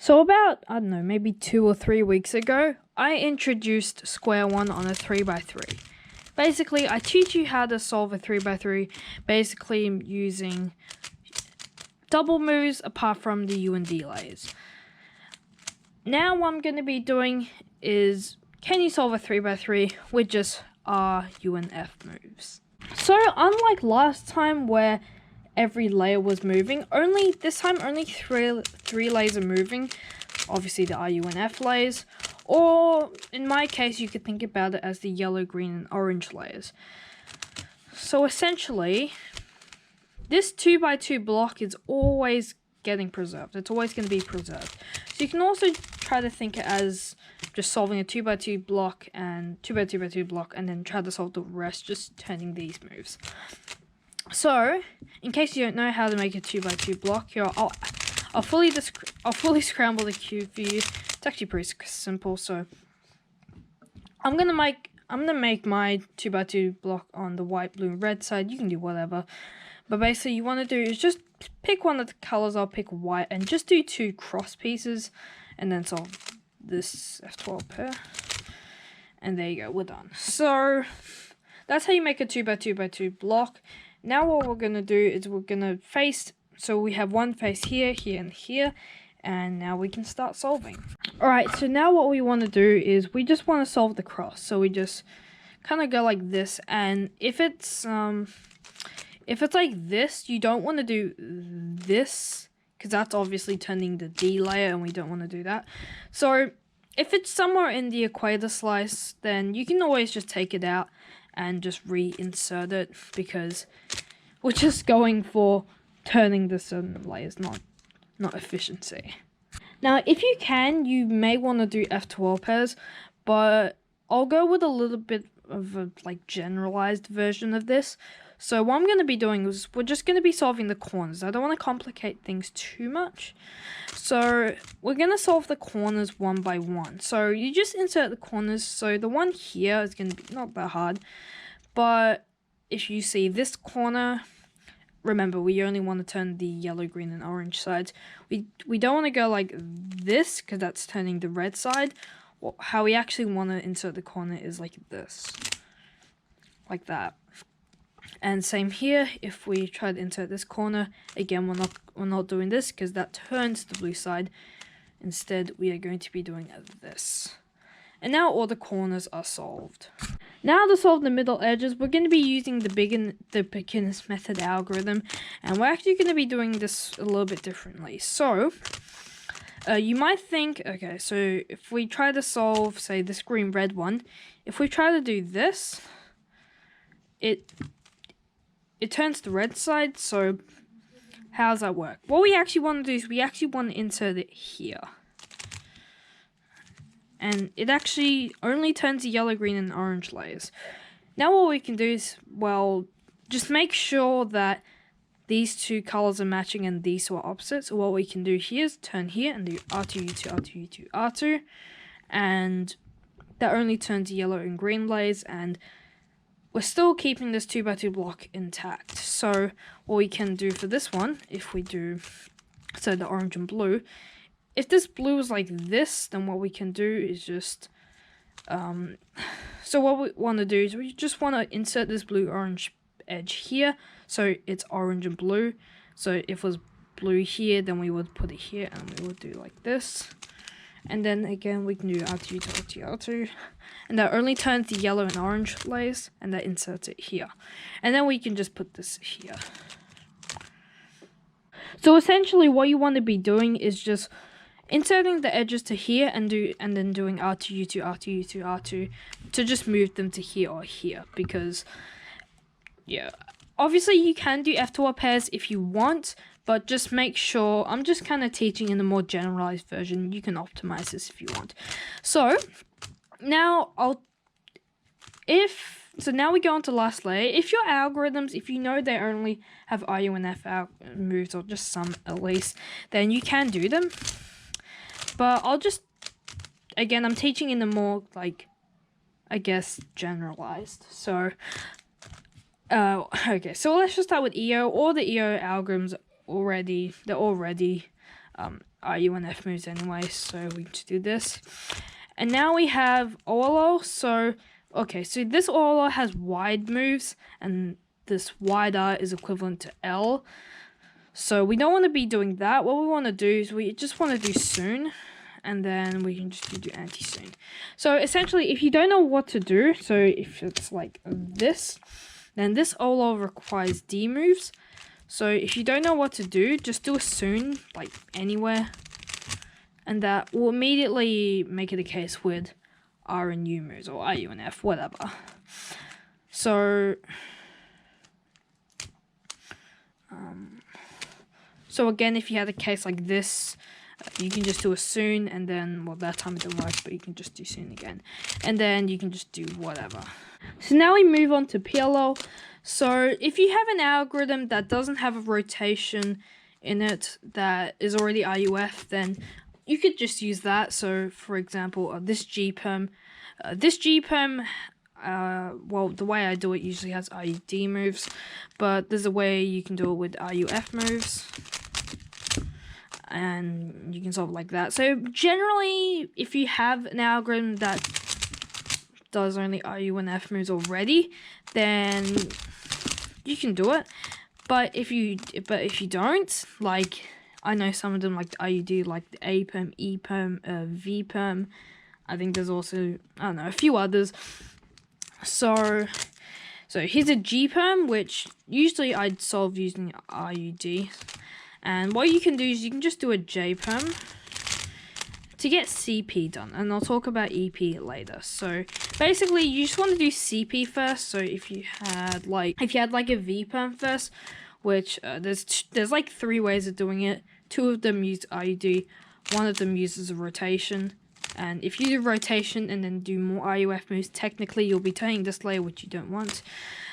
So about, I don't know, maybe 2 or 3 weeks ago, I introduced square one on a 3x3. Basically, I teach you how to solve a 3x3, basically using double moves apart from the U and D layers. Now what I'm going to be doing is, can you solve a 3x3 with just R, U, and F moves? So unlike last time where every layer was moving, this time only three layers are moving. Obviously the R, U, and F layers, or in my case you could think about it as the yellow, green, and orange layers. So essentially, this 2x2 block is always getting preserved. It's always going to be preserved. So you can also try to think it as just solving a 2x2 block and 2x2 block, and then try to solve the rest just turning these moves. So, in case you don't know how to make a 2x2 block, here I'll fully scramble the cube for you. It's actually pretty simple. So I'm gonna make my 2x2 block on the white, blue, and red side. You can do whatever, but basically you want to do is just pick one of the colors. I'll pick white and just do 2 cross pieces, and then solve this F12 pair. And there you go, we're done. So that's how you make a 2x2 block. Now what we're going to do is we're going to face, so we have one face here, here, and here, and now we can start solving. Alright, so now what we want to do is we just want to solve the cross. So we just kind of go like this, and if it's like this, you don't want to do this, because that's obviously turning the D layer, and we don't want to do that. So if it's somewhere in the equator slice, then you can always just take it out and just reinsert it, because we're just going for turning the certain layers, not efficiency. Now, if you can, you may want to do F12 pairs, but I'll go with a little bit of a generalized version of this. So what I'm going to be doing is we're just going to be solving the corners. I don't want to complicate things too much. So we're going to solve the corners one by one. So you just insert the corners. So the one here is going to be not that hard. But if you see this corner, remember we only want to turn the yellow, green, and orange sides. We don't want to go like this, because that's turning the red side. Well, how we actually want to insert the corner is like this. Like that. And same here, if we try to insert this corner, again we're not doing this, because that turns the blue side. Instead, we are going to be doing this. And now all the corners are solved. Now to solve the middle edges, we're going to be using the beginner's method algorithm, and we're actually going to be doing this a little bit differently. So you might think, okay, so if we try to solve, say, this green-red one, if we try to do this, it turns the red side. So how does that work? What we actually want to do is we actually want to insert it here. And it actually only turns the yellow, green, and orange layers. Now what we can do is, well, just make sure that these 2 colors are matching and these 2 are opposite. So what we can do here is turn here and do R2, U2, R2, U2, R2. And that only turns the yellow and green layers, and we're still keeping this 2x2 block intact. So what we can do for this one, if we do, so the orange and blue, if this blue is like this, then what we can do is just, so what we want to do is we just want to insert this blue-orange edge here, so it's orange and blue. So if it was blue here, then we would put it here, and we would do like this. And then again, we can do R2, R2, R2, and that only turns the yellow and orange layers, and that inserts it here. And then we can just put this here. So essentially what you want to be doing is just inserting the edges to here, and then doing R2, U2, R2, U2, R2 to just move them to here or here, because yeah, obviously you can do F12 pairs if you want, but just make sure, I'm just kind of teaching in a more generalized version. You can optimize this if you want. So now now we go on to last layer. If your algorithms, if you know they only have RU and F moves, or just some at least, then you can do them. But I'll just, again, I'm teaching in a more, I guess, generalized. So, okay, so let's just start with EO. All the EO algorithms they're already RUNF moves anyway, so we just do this. And now we have OLO. So, okay, so this OLO has wide moves, and this wider is equivalent to L. So we don't want to be doing that. What we want to do is we just want to do soon, and then we can just do anti-soon. So essentially, if you don't know what to do, so if it's like this, then this OLO requires D moves. So if you don't know what to do, just do a soon, like anywhere, and that will immediately make it a case with R and U moves, or RU and F, whatever. So again, if you had a case like this, you can just do a soon, and then, well, that time it didn't work, but you can just do soon again. And then you can just do whatever. So now we move on to PLO. So if you have an algorithm that doesn't have a rotation in it that is already RUF, then you could just use that. So for example, this GPerm, well, the way I do it usually has RUD moves, but there's a way you can do it with RUF moves, and you can solve it like that. So generally, if you have an algorithm that does only RU and F moves already, then you can do it. But if you don't, like, I know some of them, like the RUD, like the APerm, EPerm, VPerm. I think there's also, I don't know, a few others. So here's a GPerm, which usually I'd solve using RUD. And what you can do is you can just do a JPerm to get CP done, and I'll talk about EP later. So basically, you just want to do CP first. So if you had like a VPerm first, which there's like 3 ways of doing it. 2 of them use RUD, 1 of them uses a rotation. And if you do rotation and then do more RUF moves, technically you'll be turning this layer, which you don't want.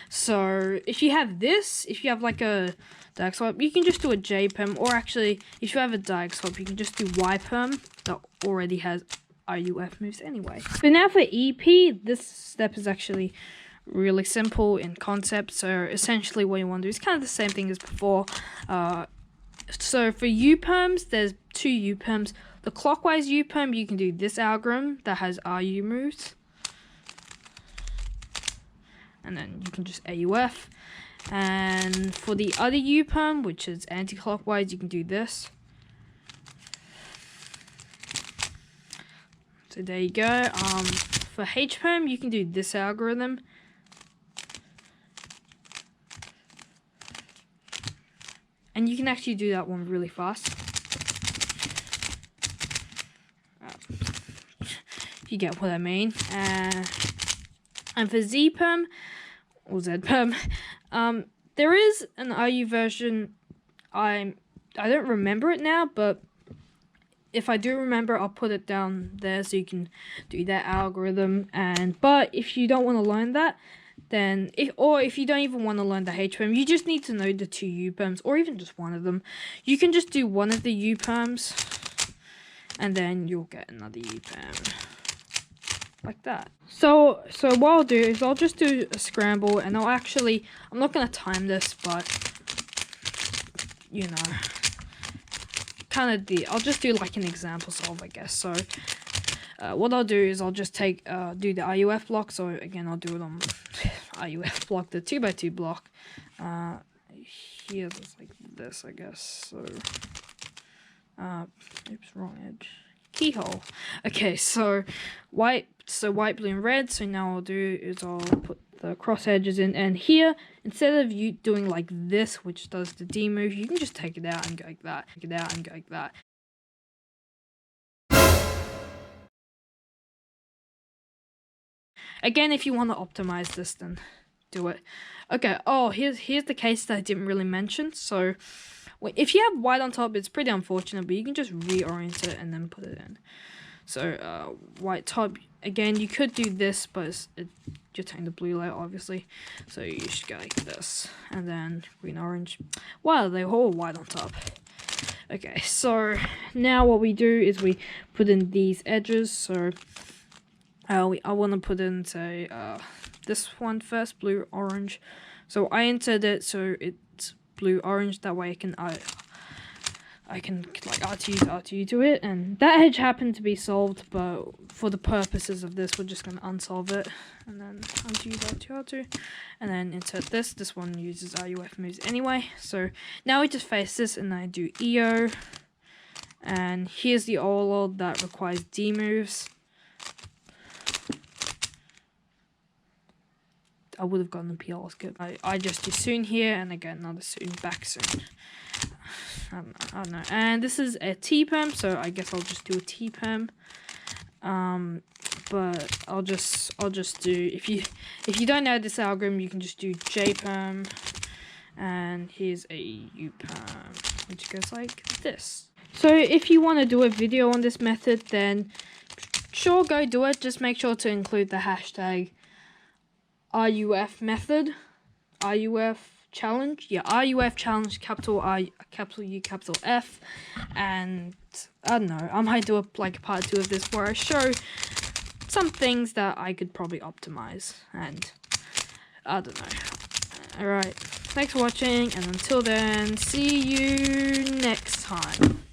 So if you have this, if you have like a diag swap, you can just do a JPerm, or actually, if you have a diag swap, you can just do YPerm that already has RUF moves anyway. So now for EP, this step is actually really simple in concept. So essentially what you want to do is kind of the same thing as before. So for UPerms, there's 2 UPerms. The clockwise UPerm, you can do this algorithm that has RU moves, and then you can just AUF. And for the other UPerm, which is anti-clockwise, you can do this. So there you go. For HPerm, you can do this algorithm. And you can actually do that one really fast. You get what I mean. And for ZPerm, or ZPerm, there is an RU version. I don't remember it now, but if I do remember, I'll put it down there so you can do that algorithm. But if you don't want to learn that, then if you don't even want to learn the HPerm, you just need to know the 2 UPerms, or even just one of them. You can just do one of the UPerms, and then you'll get another UPerm. Like that. So what I'll do is I'll just do a scramble, and I'm not going to time this, but, you know, I'll just do like an example solve, I guess. So what I'll do is I'll just do the RUF block. So again, I'll do it on RUF block, the 2x2 block. Here it's like this, I guess. So oops, wrong edge. Keyhole. Okay, so white, blue, and red. So now I'll do is I'll put the cross edges in, and here, instead of you doing like this, which does the D move, you can just take it out and go like that. Take it out and go like that. Again, if you want to optimize this, then do it. Okay. Oh, here's the case that I didn't really mention. So if you have white on top, it's pretty unfortunate, but you can just reorient it and then put it in. So white top, again, you could do this, but you're taking the blue layer, obviously. So you should go like this, and then green, orange. Wow, they're all white on top. Okay, so now what we do is we put in these edges. So I want to put in, say, this one first, blue, orange. So I entered it so it's blue, orange. That way I can I can like RTU to it, and that edge happened to be solved, but for the purposes of this, we're just going to unsolve it, and then RTU, and then insert this. This one uses RUF moves anyway, so now we just face this, and I do EO, and here's the overload that requires D moves. I would have gotten the PL skip. I just do soon here, and I get another soon back soon. I don't know. And this is a T-perm, so I guess I'll just do a T-perm. But I'll just do, if you don't know this algorithm, you can just do J-perm, and here's a U-perm, which goes like this. So if you want to do a video on this method, then sure, go do it. Just make sure to include the hashtag RUF method, RUF challenge, yeah, RUF challenge, capital R, capital U, capital F, and I don't know, I might do a part 2 of this where I show some things that I could probably optimize, and I don't know. Alright, thanks for watching, and until then, see you next time.